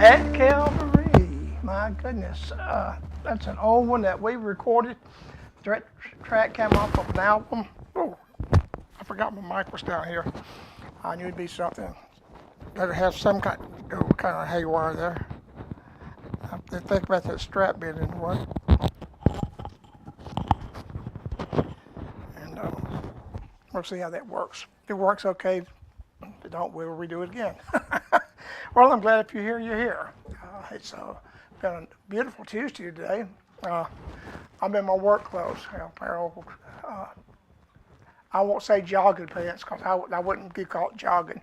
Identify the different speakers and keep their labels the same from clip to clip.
Speaker 1: At Calvary, my goodness, that's an old one that we recorded. Track came off of an album. Oh, I forgot my mic was down here. I knew it'd be something that have some kind of haywire there. I have to think about that strap being in the way. And we'll see how that works. If it works okay, if it don't, we'll redo it again. Well, I'm glad if you're here, you're here. It's been a beautiful Tuesday today. I'm in my work clothes. I won't say jogging pants because I wouldn't be called jogging.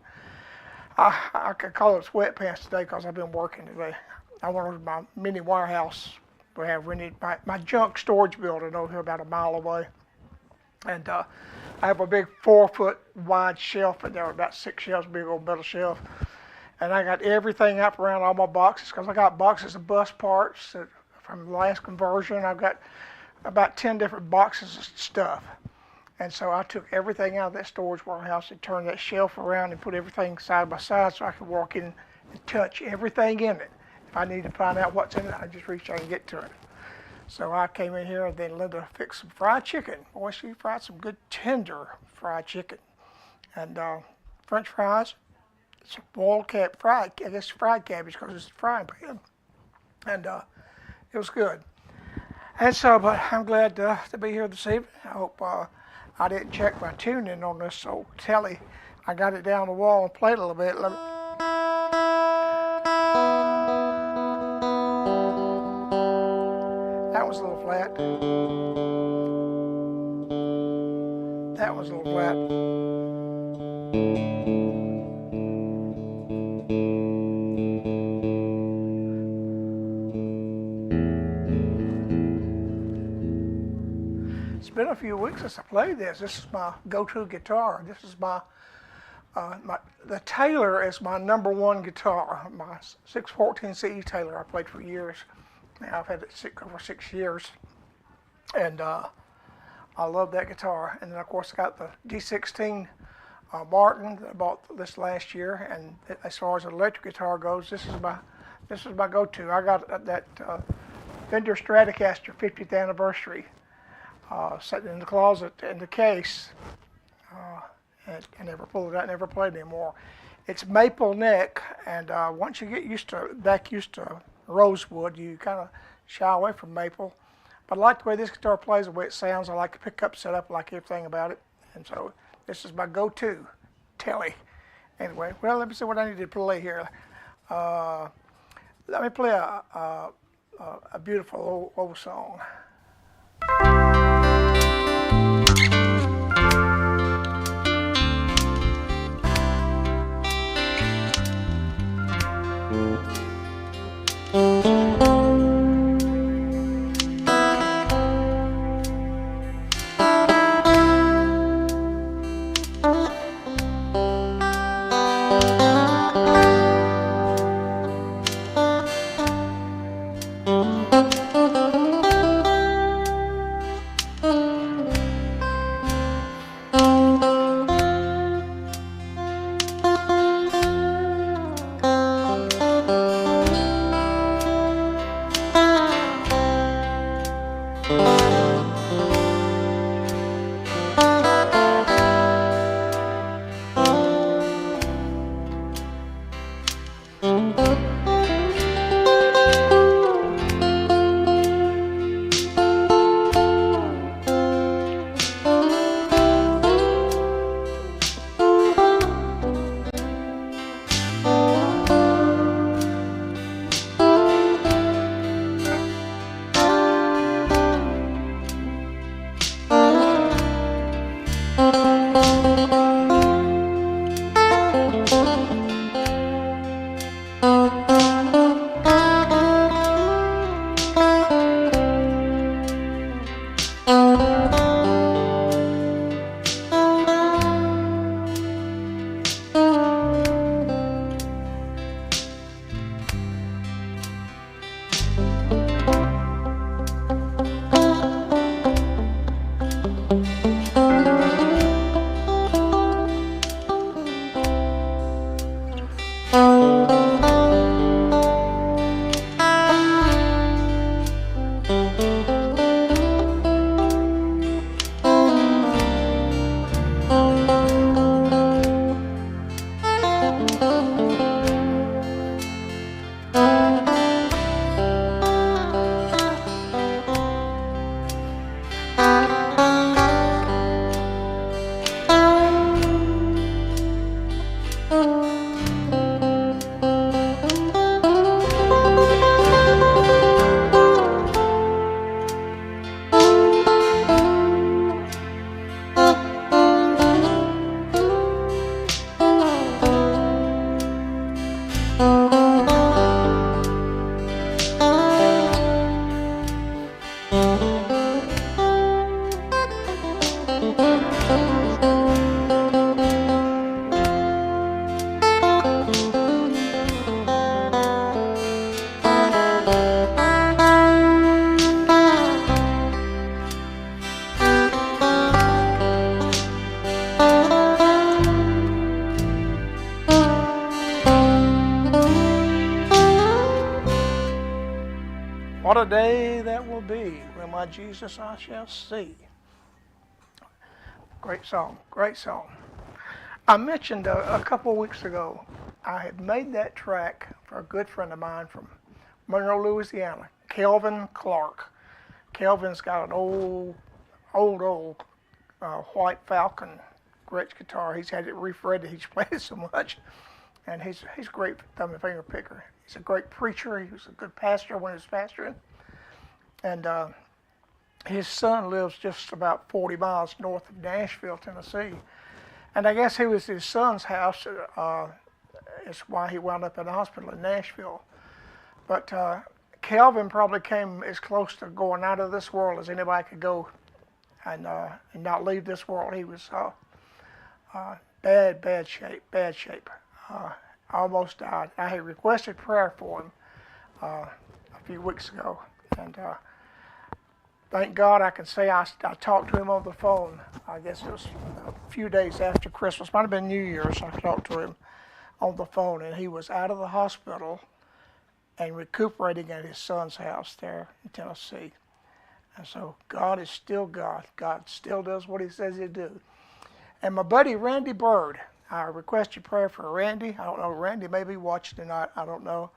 Speaker 1: I could call it sweatpants today because I've been working today. I went over to my mini warehouse we have rented, my junk storage building over here about a mile away. And I have a big 4-foot wide shelf in there, about 6 shelves, big old metal shelf. And I got everything up around all my boxes because I got boxes of bus parts from the last conversion. I've got about 10 different boxes of stuff. And so I took everything out of that storage warehouse and turned that shelf around and put everything side by side so I could walk in and touch everything in it. If I need to find out what's in it, I just reach out and get to it. So I came in here and then Linda fixed some fried chicken. Boy, she fried some good tender fried chicken. And French fries. It's a boiled fried cabbage because it's a frying pan. And it was good. And so, but I'm glad to be here this evening. I hope I didn't check my tuning on this old telly. I got it down the wall and played a little bit. That was a little flat. That was a little flat. It's been a few weeks since I played this. This is my go-to guitar. This is the Taylor is my #1 guitar. My 614 CE Taylor I played for years. Now I've had it over 6 years, and I love that guitar. And then of course I got the D16 Martin that I bought this last year. And as far as an electric guitar goes, this is my go-to. I got that Fender Stratocaster 50th anniversary. Sitting in the closet in the case. And I never pulled it out, never played anymore. It's maple neck, and once you get used to rosewood, you kind of shy away from maple. But I like the way this guitar plays, the way it sounds. I like the pickup setup, I like everything about it. And so this is my go-to telly. Anyway, well, let me see what I need to play here. Let me play a beautiful old song. What a day that will be when my Jesus I shall see. Great song, great song. I mentioned a couple of weeks ago, I had made that track for a good friend of mine from Monroe, Louisiana, Kelvin Clark. Kelvin's got an old white Falcon Gretsch guitar. He's had it refretted. He's played it so much, and he's a great thumb and finger picker. He's a great preacher. He was a good pastor when he was pastoring, and his son lives just about 40 miles north of Nashville, Tennessee. And I guess it was his son's house. Is why he wound up in the hospital in Nashville. But Kelvin probably came as close to going out of this world as anybody could go, and not leave this world. He was bad shape. Almost died. I had requested prayer for him a few weeks ago, and thank God I can say I talked to him on the phone. I guess it was a few days after Christmas. Might have been New Year's. I talked to him on the phone, and he was out of the hospital and recuperating at his son's house there in Tennessee. And so God is still God. God still does what he says he'll do. And my buddy Randy Bird, I requested prayer for Randy. I don't know, Randy may be watching tonight. I don't know.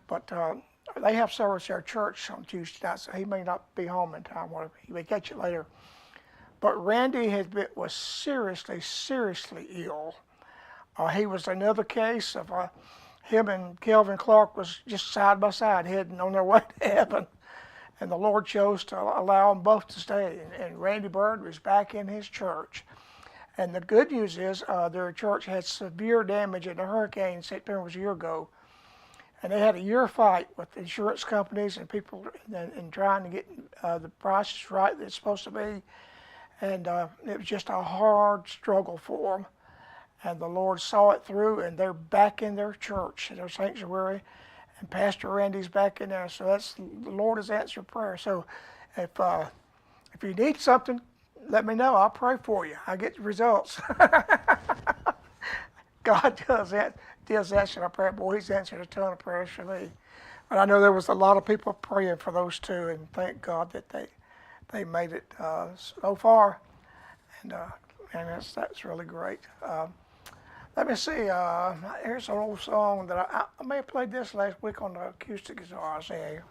Speaker 1: But they have service at our church on Tuesday night, so he may not be home in time. He may catch it later. But Randy was seriously ill. He was another case of him and Kelvin Clark was just side by side, heading on their way to heaven. And the Lord chose to allow them both to stay. And Randy Bird was back in his church. And the good news is their church had severe damage in the hurricane in September, was a year ago. And they had a year fight with insurance companies and people and trying to get the prices right that it's supposed to be. And it was just a hard struggle for them. And the Lord saw it through, and they're back in their church, in their sanctuary, and Pastor Randy's back in there. So the Lord has answered prayer. So if you need something, let me know. I'll pray for you. I get results. God does answer my prayer. Boy, he's answered a ton of prayers for me. But I know there was a lot of people praying for those two, and thank God that they made it so far. And that's really great. Let me see. Here's an old song that I may have played this last week on the acoustic guitar. I'll see here.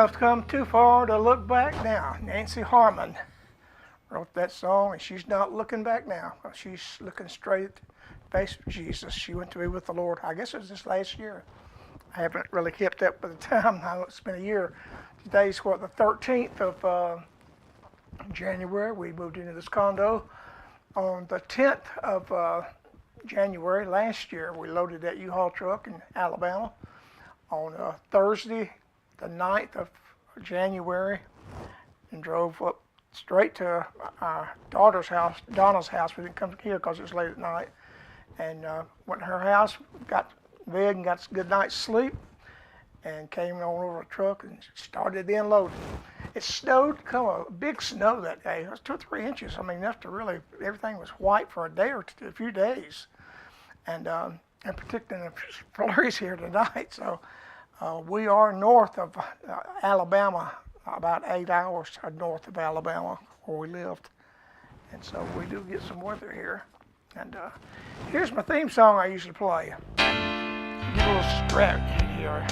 Speaker 1: I've come too far to look back now. Nancy Harmon wrote that song, and she's not looking back now. She's looking straight at the face of Jesus. She went to be with the Lord. I guess it was this last year. I haven't really kept up with the time. Now it's been a year. Today's what, the 13th of January. We moved into this condo on the 10th of January last year. We loaded that U-Haul truck in Alabama on Thursday, the 9th of January, and drove up straight to our daughter's house, Donna's house. We didn't come here because it was late at night, and went to her house, got to bed and got a good night's sleep, and came on over a truck and started the unloading. It snowed, a big snow that day. It was 2 or 3 inches. I mean, enough to really, everything was white for a day or two, a few days, and particularly in the flurries here tonight. So we are north of Alabama, about 8 hours north of Alabama where we lived. And so we do get some weather here. And here's my theme song I usually play. Get a little stretch in here.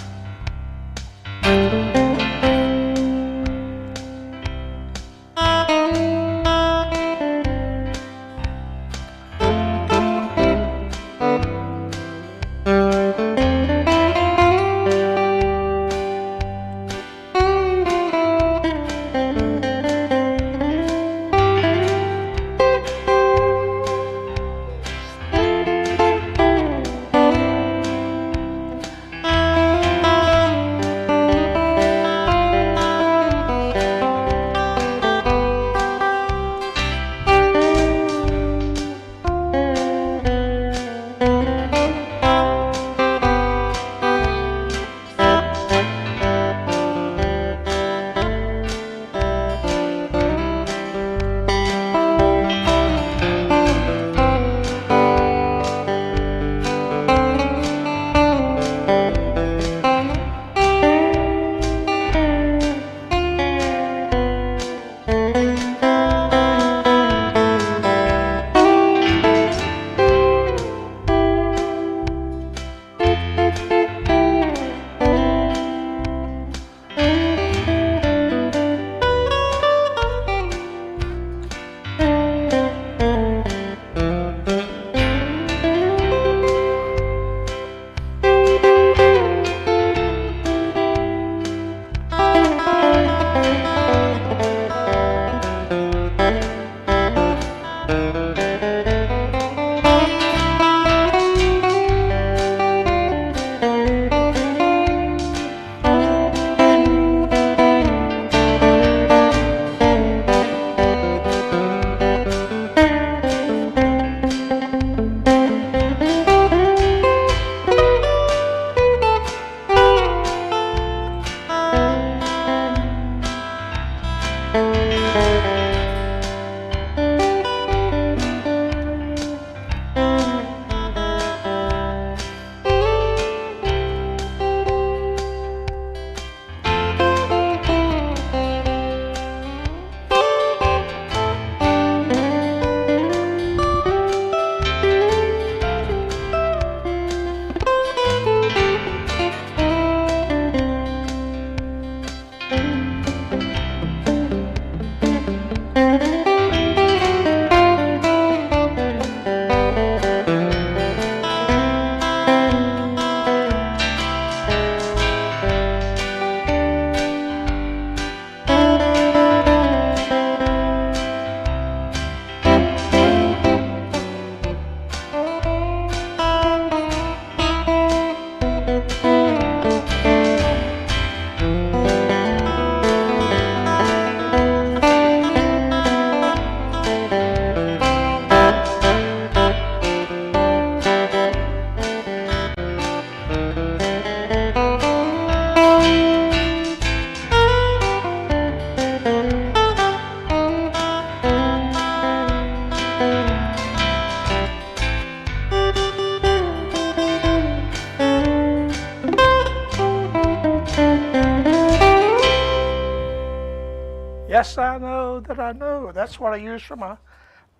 Speaker 1: Yes, I know that I know. That's what I use for my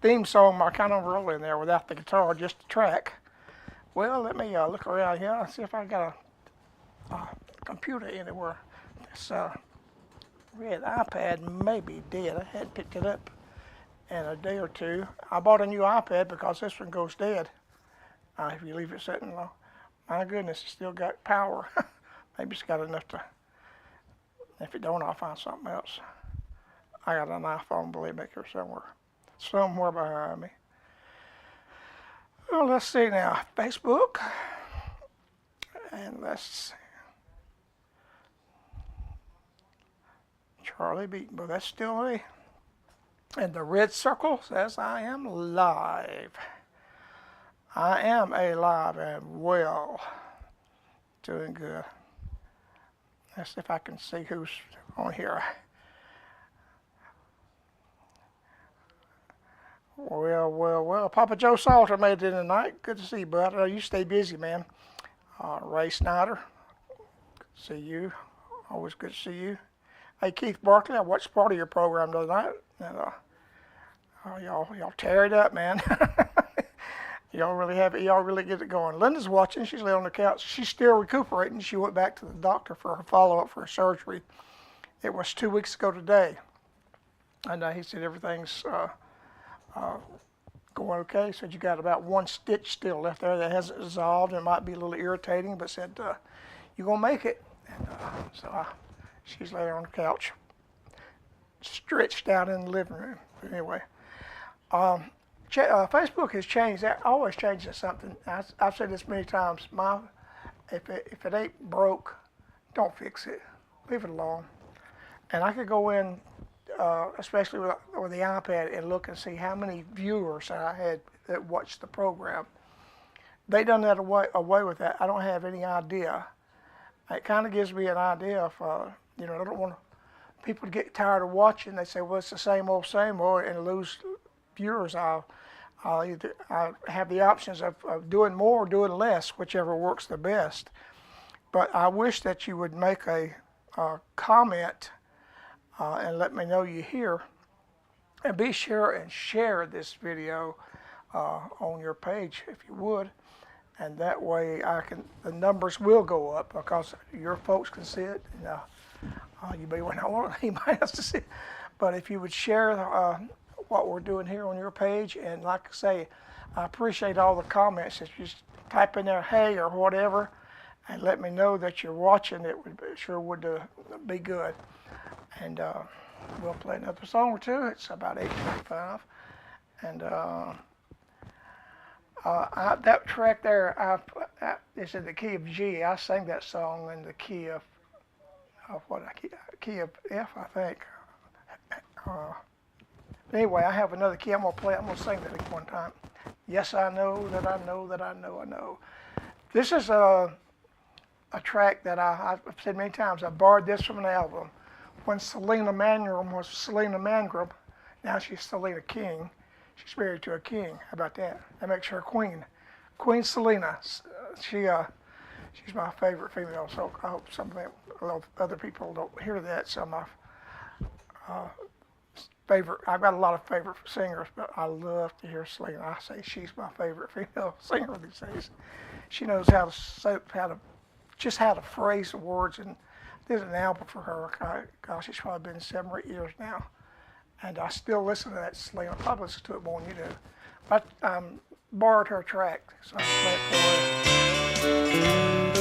Speaker 1: theme song, my kind of roll in there without the guitar, just the track. Well, let me look around here and see if I got a computer anywhere. This red iPad may be dead. I hadn't picked it up in a day or two. I bought a new iPad because this one goes dead if you leave it sitting long. My goodness, it's still got power. Maybe it's got enough to. If it don't, I'll find something else. I got an iPhone, believe me, here somewhere behind me. Well, let's see now. Facebook, and let's see. Charlie Beatenbo, that's still me. And the red circle says I am live. I am alive and well. Doing good. Let's see if I can see who's on here. Well. Papa Joe Salter made it tonight. Good to see you, bud. You stay busy, man. Ray Snyder, good to see you. Always good to see you. Hey, Keith Barkley, I watched part of your program the other night. And, y'all tear it up, man. Y'all really get it going. Linda's watching. She's laying on the couch. She's still recuperating. She went back to the doctor for her follow-up for her surgery. It was 2 weeks ago today. And he said everything's going okay. He said you got about one stitch still left there that hasn't dissolved. It might be a little irritating, but said you're going to make it. And she's laying on the couch, stretched out in the living room. But anyway. Facebook has changed. That always changes something. I've said this many times. If it ain't broke, don't fix it. Leave it alone. And I could go in, especially with the iPad, and look and see how many viewers that I had that watched the program. They done that away with that. I don't have any idea. It kind of gives me an idea of, I don't want people to get tired of watching. They say, well, it's the same old, and lose viewers. I'll have the options of doing more or doing less, whichever works the best. But I wish that you would make a comment and let me know you're here. And be sure and share this video on your page if you would. And that way the numbers will go up because your folks can see it. And, you may not want anybody else to see it. But if you would share what we're doing here on your page, and like I say, I appreciate all the comments. If you just type in there, hey, or whatever, and let me know that you're watching, it would be good. And we'll play another song or two. It's about 8:25, and that track there, it's in the key of G. I sang that song in the key of key of F, I think. Anyway, I have another key I'm going to play. I'm going to sing that at one time. Yes, I know that I know that I know I know. This is a track that I've said many times. I borrowed this from an album. When Selena Mangrum was Selena Mangrum, now she's Selena King. She's married to a king. How about that? That makes her queen. Queen Selena. She's my favorite female, so I hope a lot of other people don't hear that. Some of my I've got a lot of favorite singers, but I love to hear Selena. I say she's my favorite female singer these days. She knows how to phrase the words, and did an album for her. Gosh, it's probably been 7 or 8 years now, and I still listen to that Selena. I probably listen to it more than you do. But borrowed her track, so I play it for her.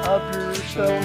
Speaker 1: of your soul.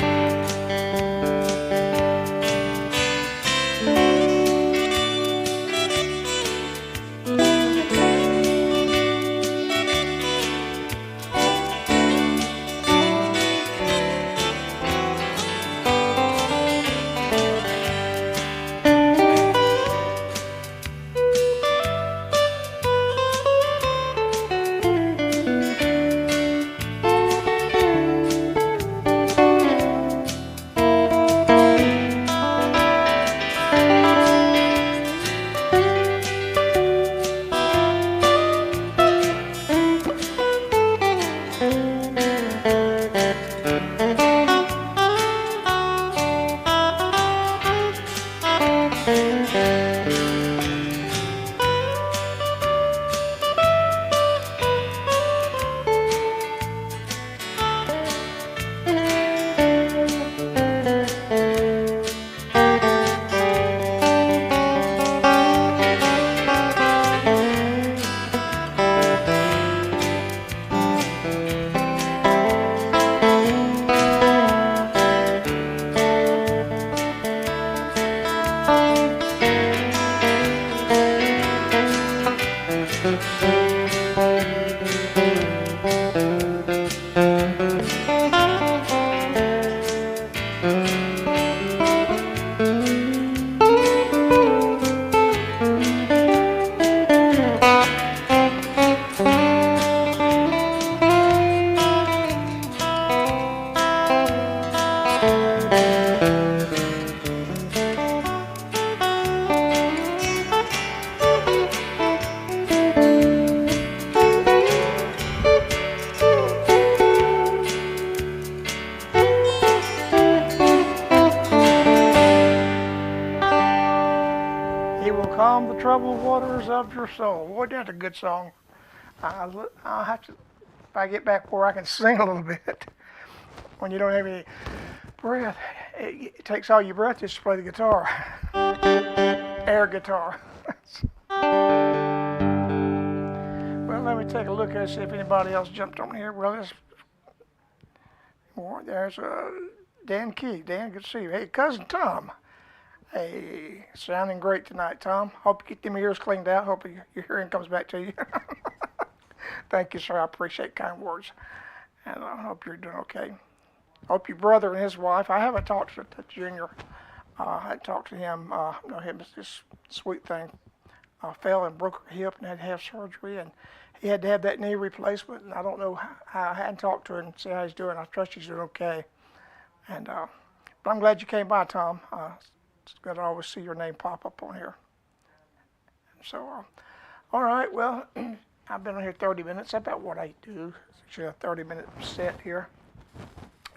Speaker 1: He will calm the troubled waters of your soul. Boy, that's a good song. I'll have to, if I get back where I can sing a little bit. When you don't have any breath, it takes all your breath just to play the guitar. Air guitar. Well, let me take a look and see if anybody else jumped on here. Well, there's Dan Key. Dan, good to see you. Hey, Cousin Tom. Hey, sounding great tonight, Tom. Hope you get them ears cleaned out. Hope your hearing comes back to you. Thank you, sir. I appreciate kind words. And I hope you're doing okay. Hope your brother and his wife, I haven't talked to Junior. I hadn't talked to him. Him is this sweet thing. Fell and broke her hip and had to have surgery. And he had to have that knee replacement. And I don't know how, I hadn't talked to him and see how he's doing. I trust he's doing okay. And but I'm glad you came by, Tom. It's good to always see your name pop up on here. So, all right, well, I've been on here 30 minutes. That's about what I do. It's a 30-minute set here.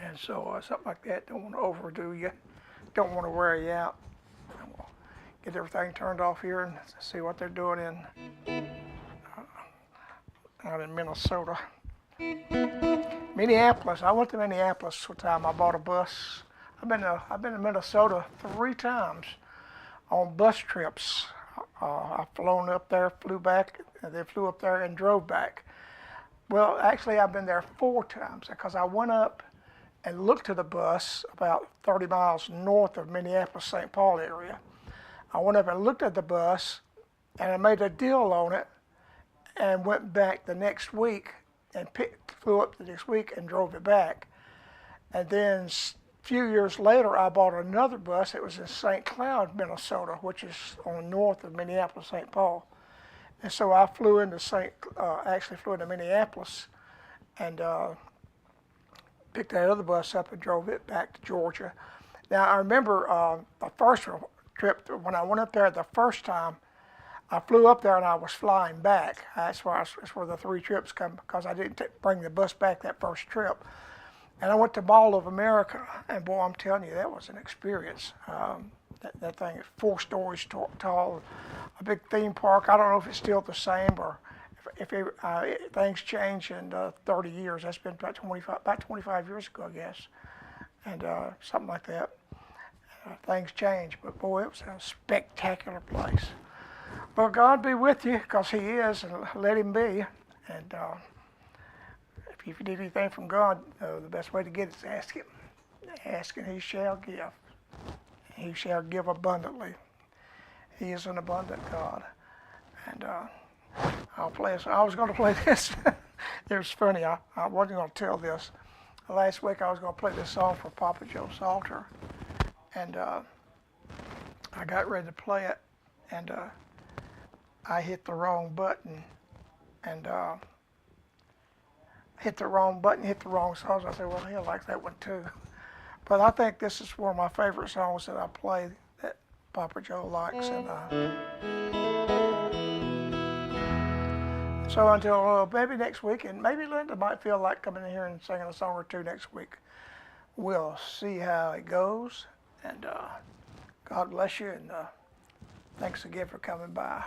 Speaker 1: And so something like that, don't want to overdo you. Don't want to wear you out. We'll get everything turned off here and see what they're doing out in Minnesota. Minneapolis. I went to Minneapolis one time. I bought a bus. I've been to Minnesota 3 times on bus trips. I've flown up there, flew back, and then flew up there and drove back. Well, actually, I've been there 4 times because I went up and looked at the bus about 30 miles north of Minneapolis, St. Paul area. I went up and looked at the bus, and I made a deal on it, and went back the next week and flew up the next week and drove it back. And then few years later, I bought another bus. It was in St. Cloud, Minnesota, which is on north of Minneapolis, St. Paul. And so I flew into Minneapolis and picked that other bus up and drove it back to Georgia. Now, I remember the first trip, when I went up there the first time, I flew up there and I was flying back. That's where the 3 trips come, because I didn't bring the bus back that first trip. And I went to Mall of America, and boy, I'm telling you, that was an experience. That thing is 4 stories tall, a big theme park. I don't know if it's still the same or if things change in 30 years. That's been about 25 years ago, I guess, and something like that. Things change, but boy, it was a spectacular place. Well, God be with you, because He is, and let Him be. And if you need anything from God, the best way to get it is ask Him. Ask and He shall give. He shall give abundantly. He is an abundant God. And I'll play this. I was going to play this. It was funny. I wasn't going to tell this. Last week I was going to play this song for Papa Joe Salter. And I got ready to play it. And I hit the wrong button. And hit the wrong songs. I said, well, he'll like that one too. But I think this is one of my favorite songs that I play that Papa Joe likes. And so until maybe next week, and maybe Linda might feel like coming in here and singing a song or two next week. We'll see how it goes. And God bless you, and thanks again for coming by.